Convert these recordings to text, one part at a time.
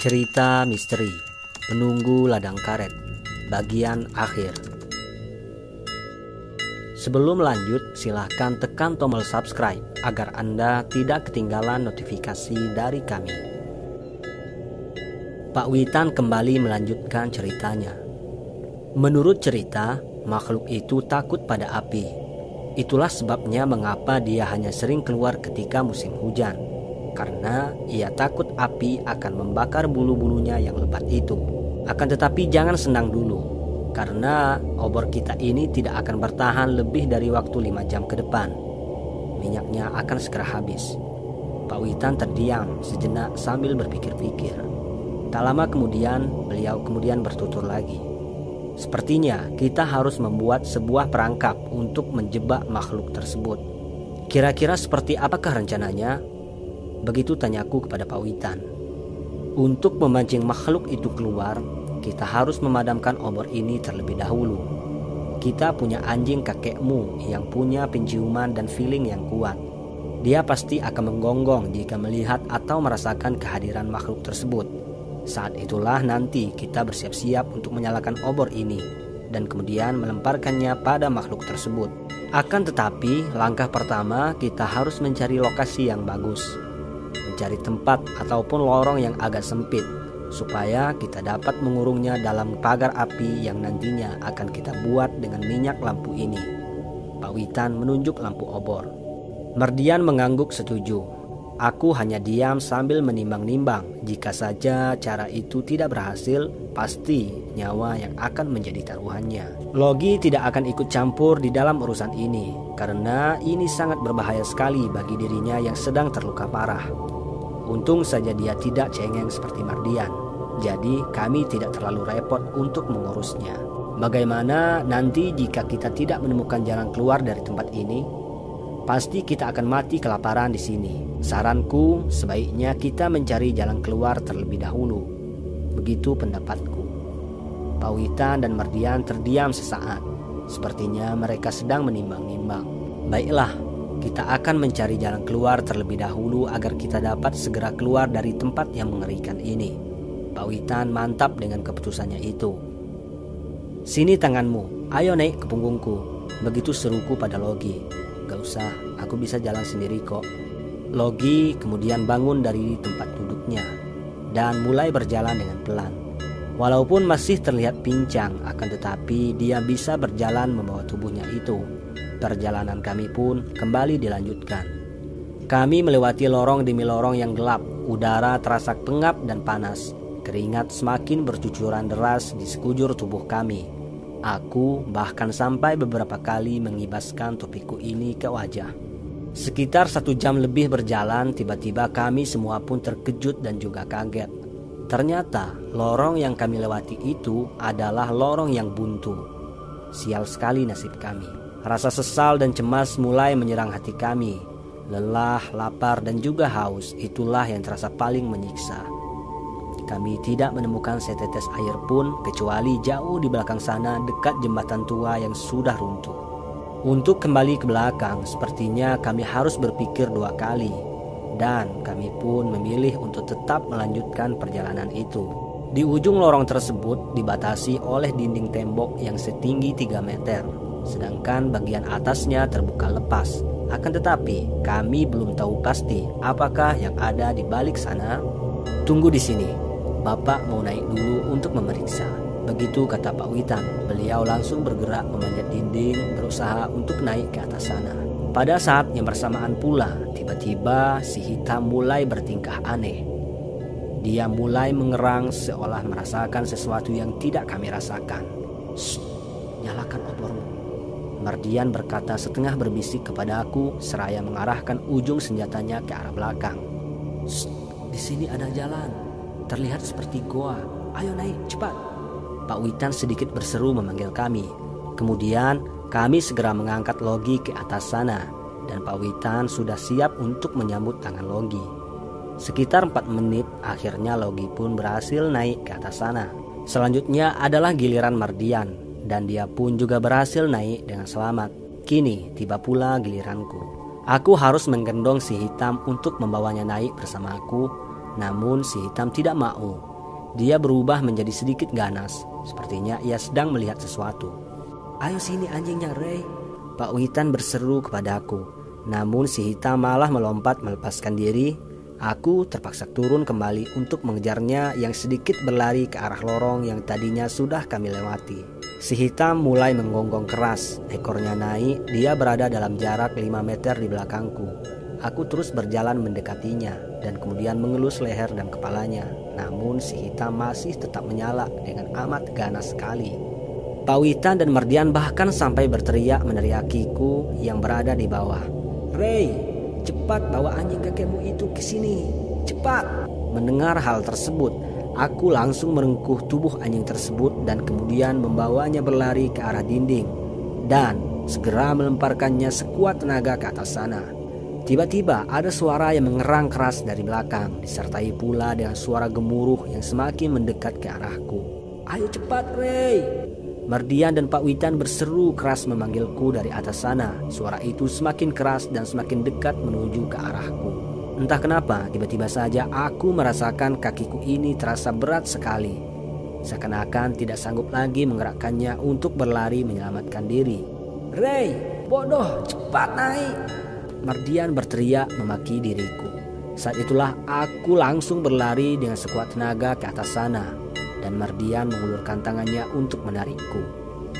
Cerita misteri Penunggu Ladang Karet bagian akhir. Sebelum lanjut, silahkan tekan tombol subscribe agar Anda tidak ketinggalan notifikasi dari kami. Pak Witan kembali melanjutkan ceritanya. Menurut cerita, makhluk itu takut pada api. Itulah sebabnya mengapa dia hanya sering keluar ketika musim hujan, karena ia takut api akan membakar bulu-bulunya yang lebat itu. Akan tetapi jangan senang dulu, karena obor kita ini tidak akan bertahan lebih dari waktu 5 jam ke depan. Minyaknya akan segera habis. Pak Witan terdiam sejenak sambil berpikir-pikir. Tak lama kemudian, beliau kemudian bertutur lagi. Sepertinya kita harus membuat sebuah perangkap untuk menjebak makhluk tersebut. Kira-kira seperti apakah rencananya? Begitu tanyaku kepada Pak Witan. Untuk memancing makhluk itu keluar, kita harus memadamkan obor ini terlebih dahulu. Kita punya anjing kakekmu yang punya penciuman dan feeling yang kuat. Dia pasti akan menggonggong jika melihat atau merasakan kehadiran makhluk tersebut. Saat itulah nanti kita bersiap-siap untuk menyalakan obor ini dan kemudian melemparkannya pada makhluk tersebut. Akan tetapi, langkah pertama kita harus mencari lokasi yang bagus. Mencari tempat ataupun lorong yang agak sempit supaya kita dapat mengurungnya dalam pagar api yang nantinya akan kita buat dengan minyak lampu ini. Pak Witan menunjuk lampu obor. Mardian mengangguk setuju. Aku hanya diam sambil menimbang-nimbang. Jika saja cara itu tidak berhasil, pasti nyawa yang akan menjadi taruhannya. Logi tidak akan ikut campur di dalam urusan ini, karena ini sangat berbahaya sekali bagi dirinya yang sedang terluka parah. Untung saja dia tidak cengeng seperti Mardian, jadi kami tidak terlalu repot untuk mengurusnya. Bagaimana nanti jika kita tidak menemukan jalan keluar dari tempat ini? Pasti kita akan mati kelaparan di sini. Saranku, sebaiknya kita mencari jalan keluar terlebih dahulu. Begitu pendapatku. Pak Witan dan Mardian terdiam sesaat. Sepertinya mereka sedang menimbang-nimbang. Baiklah, kita akan mencari jalan keluar terlebih dahulu agar kita dapat segera keluar dari tempat yang mengerikan ini. Pak Witan mantap dengan keputusannya itu. Sini tanganmu, ayo naik ke punggungku. Begitu seruku pada Logi. Gak usah, aku bisa jalan sendiri kok. Logi kemudian bangun dari tempat duduknya dan mulai berjalan dengan pelan. Walaupun masih terlihat pincang, akan tetapi dia bisa berjalan membawa tubuhnya itu. Perjalanan kami pun kembali dilanjutkan. Kami melewati lorong demi lorong yang gelap. Udara terasa pengap dan panas. Keringat semakin bercucuran deras di sekujur tubuh kami. Aku bahkan sampai beberapa kali mengibaskan topiku ini ke wajah. Sekitar 1 jam lebih berjalan, tiba-tiba kami semua pun terkejut dan juga kaget. Ternyata lorong yang kami lewati itu adalah lorong yang buntu. Sial sekali nasib kami. Rasa sesal dan cemas mulai menyerang hati kami. Lelah, lapar dan juga haus, itulah yang terasa paling menyiksa. Kami tidak menemukan setetes air pun kecuali jauh di belakang sana dekat jembatan tua yang sudah runtuh. Untuk kembali ke belakang, sepertinya kami harus berpikir 2 kali. Dan kami pun memilih untuk tetap melanjutkan perjalanan itu. Di ujung lorong tersebut dibatasi oleh dinding tembok yang setinggi 3 meter. Sedangkan bagian atasnya terbuka lepas. Akan tetapi kami belum tahu pasti apakah yang ada di balik sana. Tunggu di sini. Bapak mau naik dulu untuk memeriksa. Begitu kata Pak Witan. Beliau langsung bergerak memanjat dinding, berusaha untuk naik ke atas sana. Pada saat yang bersamaan pula, tiba-tiba si hitam mulai bertingkah aneh. Dia mulai mengerang seolah merasakan sesuatu yang tidak kami rasakan. "Shh, nyalakan obormu," Mardian berkata setengah berbisik kepada aku seraya mengarahkan ujung senjatanya ke arah belakang. "Shh, di sini ada jalan. Terlihat seperti goa. Ayo naik, cepat." Pak Witan sedikit berseru memanggil kami. Kemudian kami segera mengangkat Logi ke atas sana. Dan Pak Witan sudah siap untuk menyambut tangan Logi. Sekitar 4 menit akhirnya Logi pun berhasil naik ke atas sana. Selanjutnya adalah giliran Mardian. Dan dia pun juga berhasil naik dengan selamat. Kini tiba pula giliranku. Aku harus menggendong si hitam untuk membawanya naik bersama aku. Namun si hitam tidak mau. Dia berubah menjadi sedikit ganas. Sepertinya ia sedang melihat sesuatu. "Ayo sini anjingnya, Ray," Pak Witan berseru kepadaku. Namun si hitam malah melompat melepaskan diri. Aku terpaksa turun kembali untuk mengejarnya yang sedikit berlari ke arah lorong yang tadinya sudah kami lewati. Si hitam mulai menggonggong keras, ekornya naik, dia berada dalam jarak 5 meter di belakangku. Aku terus berjalan mendekatinya dan kemudian mengelus leher dan kepalanya. Namun si hitam masih tetap menyala dengan amat ganas sekali. Pak Witan dan Mardian bahkan sampai berteriak meneriakiku yang berada di bawah. "Ray, cepat bawa anjing kakekmu itu ke sini, cepat!" Mendengar hal tersebut, aku langsung merengkuh tubuh anjing tersebut dan kemudian membawanya berlari ke arah dinding dan segera melemparkannya sekuat tenaga ke atas sana. Tiba-tiba ada suara yang mengerang keras dari belakang, disertai pula dengan suara gemuruh yang semakin mendekat ke arahku. "Ayo cepat, Ray!" Mardian dan Pak Witan berseru keras memanggilku dari atas sana. Suara itu semakin keras dan semakin dekat menuju ke arahku. Entah kenapa, tiba-tiba saja aku merasakan kakiku ini terasa berat sekali. Seakan-akan tidak sanggup lagi menggerakkannya untuk berlari menyelamatkan diri. "Ray, bodoh, cepat naik!" Mardian berteriak memaki diriku. Saat itulah aku langsung berlari dengan sekuat tenaga ke atas sana. Dan Mardian mengulurkan tangannya untuk menarikku.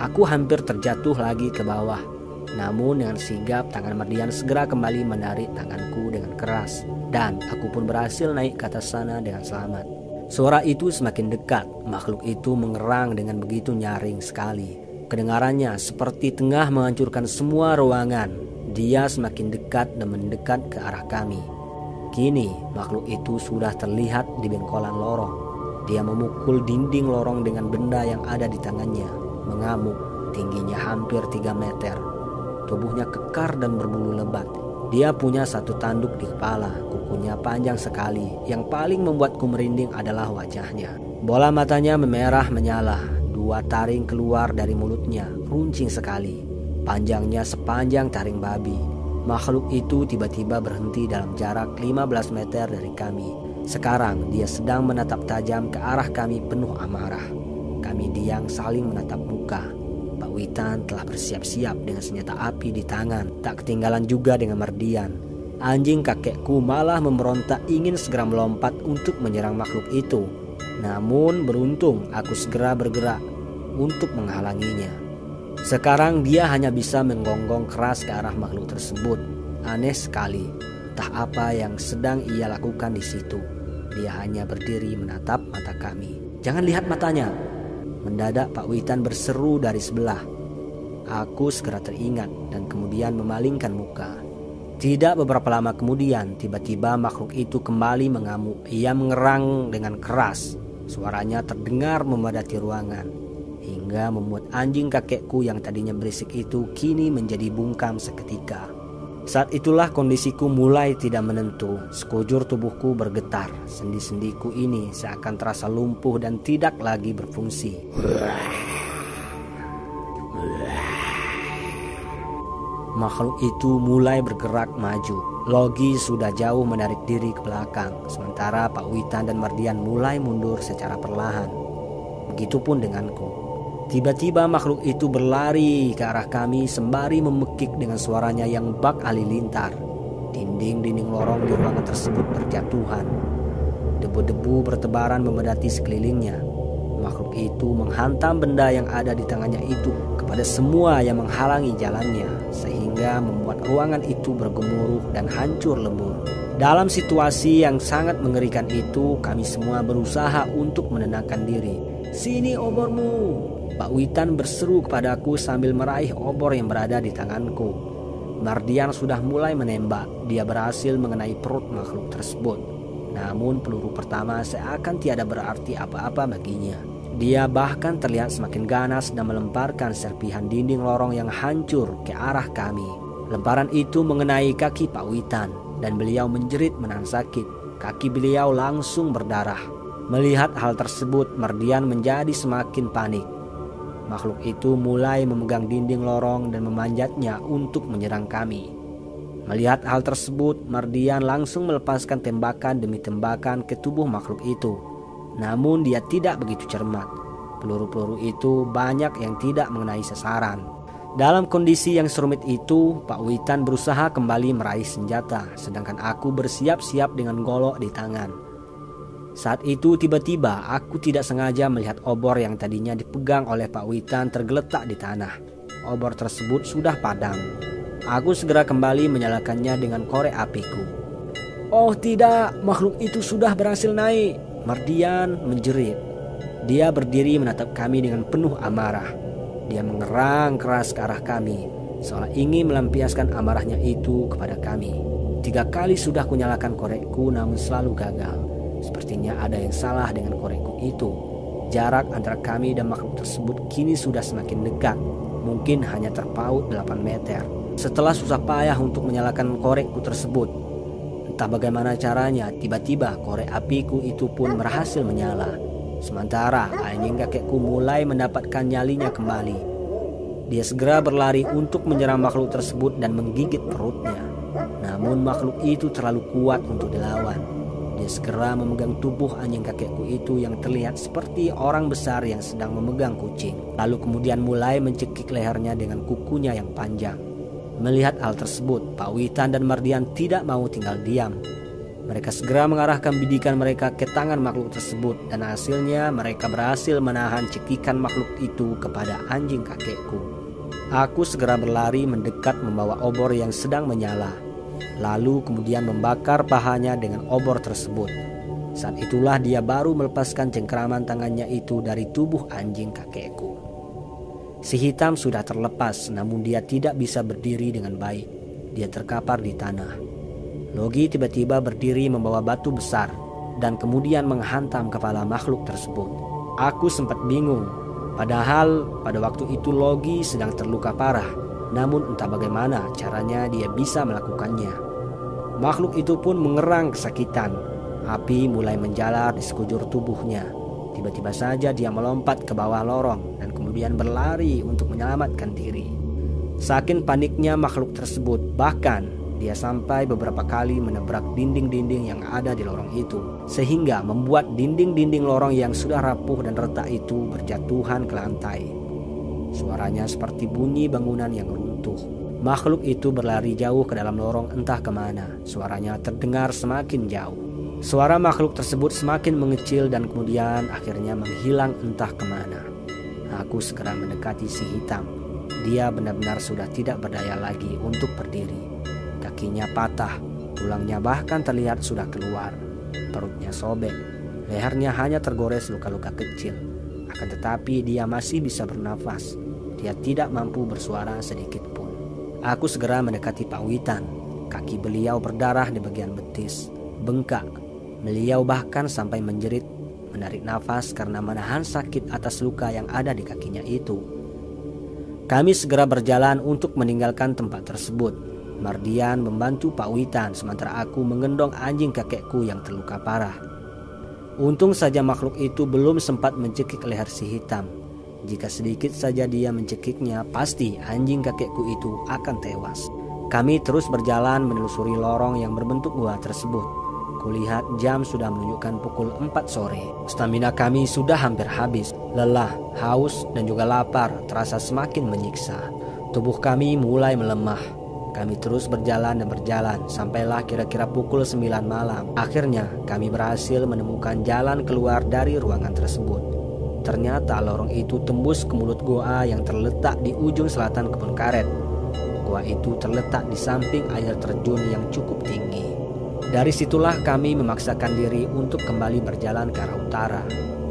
Aku hampir terjatuh lagi ke bawah. Namun dengan sigap tangan Mardian segera kembali menarik tanganku dengan keras. Dan aku pun berhasil naik ke atas sana dengan selamat. Suara itu semakin dekat. Makhluk itu mengerang dengan begitu nyaring sekali. Kedengarannya seperti tengah menghancurkan semua ruangan. Dia semakin dekat dan mendekat ke arah kami. Kini makhluk itu sudah terlihat di bengkolan lorong. Dia memukul dinding lorong dengan benda yang ada di tangannya. Mengamuk, tingginya hampir 3 meter. Tubuhnya kekar dan berbulu lebat. Dia punya satu tanduk di kepala, kukunya panjang sekali. Yang paling membuatku merinding adalah wajahnya. Bola matanya memerah menyala, 2 taring keluar dari mulutnya, runcing sekali. Panjangnya sepanjang taring babi. Makhluk itu tiba-tiba berhenti dalam jarak 15 meter dari kami. Sekarang dia sedang menatap tajam ke arah kami penuh amarah. Kami diam saling menatap muka. Pak Witan telah bersiap-siap dengan senjata api di tangan. Tak ketinggalan juga dengan Mardian. Anjing kakekku malah memberontak ingin segera melompat untuk menyerang makhluk itu. Namun beruntung aku segera bergerak untuk menghalanginya. Sekarang dia hanya bisa menggonggong keras ke arah makhluk tersebut. Aneh sekali. Entah apa yang sedang ia lakukan di situ. Dia hanya berdiri menatap mata kami. "Jangan lihat matanya!" Mendadak Pak Witan berseru dari sebelah. Aku segera teringat dan kemudian memalingkan muka. Tidak beberapa lama kemudian, tiba-tiba makhluk itu kembali mengamuk. Ia mengerang dengan keras. Suaranya terdengar memadati ruangan, hingga membuat anjing kakekku yang tadinya berisik itu kini menjadi bungkam seketika. Saat itulah kondisiku mulai tidak menentu. Sekujur tubuhku bergetar. Sendi-sendiku ini seakan terasa lumpuh dan tidak lagi berfungsi. Makhluk itu mulai bergerak maju. Logi sudah jauh menarik diri ke belakang, sementara Pak Witan dan Mardian mulai mundur secara perlahan. Begitupun denganku. Tiba-tiba makhluk itu berlari ke arah kami sembari memekik dengan suaranya yang bak halilintar. Dinding-dinding lorong di ruangan tersebut berjatuhan. Debu-debu bertebaran memadati sekelilingnya. Makhluk itu menghantam benda yang ada di tangannya itu kepada semua yang menghalangi jalannya, sehingga membuat ruangan itu bergemuruh dan hancur lebur. Dalam situasi yang sangat mengerikan itu, kami semua berusaha untuk menenangkan diri. "Sini obormu!" Pak Witan berseru kepadaku sambil meraih obor yang berada di tanganku. Mardian sudah mulai menembak. Dia berhasil mengenai perut makhluk tersebut. Namun peluru pertama seakan tiada berarti apa-apa baginya. Dia bahkan terlihat semakin ganas dan melemparkan serpihan dinding lorong yang hancur ke arah kami. Lemparan itu mengenai kaki Pak Witan dan beliau menjerit menahan sakit. Kaki beliau langsung berdarah. Melihat hal tersebut, Mardian menjadi semakin panik. Makhluk itu mulai memegang dinding lorong dan memanjatnya untuk menyerang kami. Melihat hal tersebut, Mardian langsung melepaskan tembakan demi tembakan ke tubuh makhluk itu. Namun dia tidak begitu cermat. Peluru-peluru itu banyak yang tidak mengenai sasaran. Dalam kondisi yang serumit itu, Pak Witan berusaha kembali meraih senjata, sedangkan aku bersiap-siap dengan golok di tangan. Saat itu tiba-tiba aku tidak sengaja melihat obor yang tadinya dipegang oleh Pak Witan tergeletak di tanah. Obor tersebut sudah padam. Aku segera kembali menyalakannya dengan korek apiku. "Oh tidak, makhluk itu sudah berhasil naik," Mardian menjerit. Dia berdiri menatap kami dengan penuh amarah. Dia mengerang keras ke arah kami, seolah ingin melampiaskan amarahnya itu kepada kami. 3 kali sudah kunyalakan korekku namun selalu gagal. Sepertinya ada yang salah dengan korekku itu. Jarak antara kami dan makhluk tersebut kini sudah semakin dekat, mungkin hanya terpaut 8 meter. Setelah susah payah untuk menyalakan korekku tersebut, entah bagaimana caranya, tiba-tiba korek apiku itu pun berhasil menyala. Sementara anjing kakekku mulai mendapatkan nyalinya kembali. Dia segera berlari untuk menyerang makhluk tersebut dan menggigit perutnya. Namun makhluk itu terlalu kuat untuk dilawan. Dia segera memegang tubuh anjing kakekku itu yang terlihat seperti orang besar yang sedang memegang kucing. Lalu kemudian mulai mencekik lehernya dengan kukunya yang panjang. Melihat hal tersebut, Pak Witan dan Mardian tidak mau tinggal diam. Mereka segera mengarahkan bidikan mereka ke tangan makhluk tersebut dan hasilnya mereka berhasil menahan cekikan makhluk itu kepada anjing kakekku. Aku segera berlari mendekat membawa obor yang sedang menyala. Lalu kemudian membakar pahanya dengan obor tersebut. Saat itulah dia baru melepaskan cengkeraman tangannya itu dari tubuh anjing kakekku. Si hitam sudah terlepas, namun dia tidak bisa berdiri dengan baik. Dia terkapar di tanah. Logi tiba-tiba berdiri membawa batu besar dan kemudian menghantam kepala makhluk tersebut. Aku sempat bingung, padahal pada waktu itu Logi sedang terluka parah. Namun entah bagaimana caranya dia bisa melakukannya. Makhluk itu pun mengerang kesakitan. Api mulai menjalar di sekujur tubuhnya. Tiba-tiba saja dia melompat ke bawah lorong dan kemudian berlari untuk menyelamatkan diri. Saking paniknya makhluk tersebut, bahkan dia sampai beberapa kali menabrak dinding-dinding yang ada di lorong itu, sehingga membuat dinding-dinding lorong yang sudah rapuh dan retak itu berjatuhan ke lantai. Suaranya seperti bunyi bangunan yang runtuh. Makhluk itu berlari jauh ke dalam lorong entah kemana. Suaranya terdengar semakin jauh. Suara makhluk tersebut semakin mengecil dan kemudian akhirnya menghilang entah kemana. Aku segera mendekati si hitam. Dia benar-benar sudah tidak berdaya lagi untuk berdiri. Kakinya patah, tulangnya bahkan terlihat sudah keluar. Perutnya sobek, lehernya hanya tergores luka-luka kecil. Akan tetapi dia masih bisa bernafas. Dia tidak mampu bersuara sedikit pun. Aku segera mendekati Pak Witan. Kaki beliau berdarah di bagian betis, bengkak. Beliau bahkan sampai menjerit, menarik nafas karena menahan sakit atas luka yang ada di kakinya itu. Kami segera berjalan untuk meninggalkan tempat tersebut. Mardian membantu Pak Witan sementara aku menggendong anjing kakekku yang terluka parah. Untung saja makhluk itu belum sempat mencekik leher si hitam. Jika sedikit saja dia mencekiknya, pasti anjing kakekku itu akan tewas. Kami terus berjalan menelusuri lorong yang berbentuk gua tersebut. Kulihat jam sudah menunjukkan pukul 4 sore. Stamina kami sudah hampir habis. Lelah, haus, dan juga lapar terasa semakin menyiksa. Tubuh kami mulai melemah. Kami terus berjalan dan berjalan sampailah kira-kira pukul 9 malam. Akhirnya kami berhasil menemukan jalan keluar dari ruangan tersebut. Ternyata lorong itu tembus ke mulut goa yang terletak di ujung selatan kebun karet. Goa itu terletak di samping air terjun yang cukup tinggi. Dari situlah kami memaksakan diri untuk kembali berjalan ke arah utara.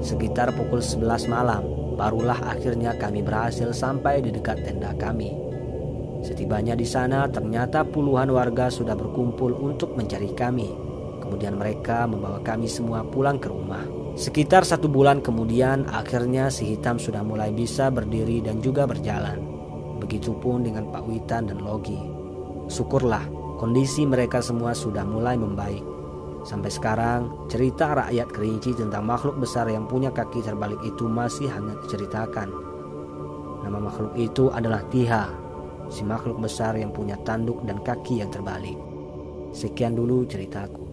Sekitar pukul 11 malam, barulah akhirnya kami berhasil sampai di dekat tenda kami. Setibanya di sana, ternyata puluhan warga sudah berkumpul untuk mencari kami. Kemudian mereka membawa kami semua pulang ke rumah. Sekitar 1 bulan kemudian, akhirnya si hitam sudah mulai bisa berdiri dan juga berjalan. Begitupun dengan Pak Witan dan Logi. Syukurlah, kondisi mereka semua sudah mulai membaik. Sampai sekarang, cerita rakyat Kerinci tentang makhluk besar yang punya kaki terbalik itu masih hangat diceritakan. Nama makhluk itu adalah Tiha, si makhluk besar yang punya tanduk dan kaki yang terbalik. Sekian dulu ceritaku.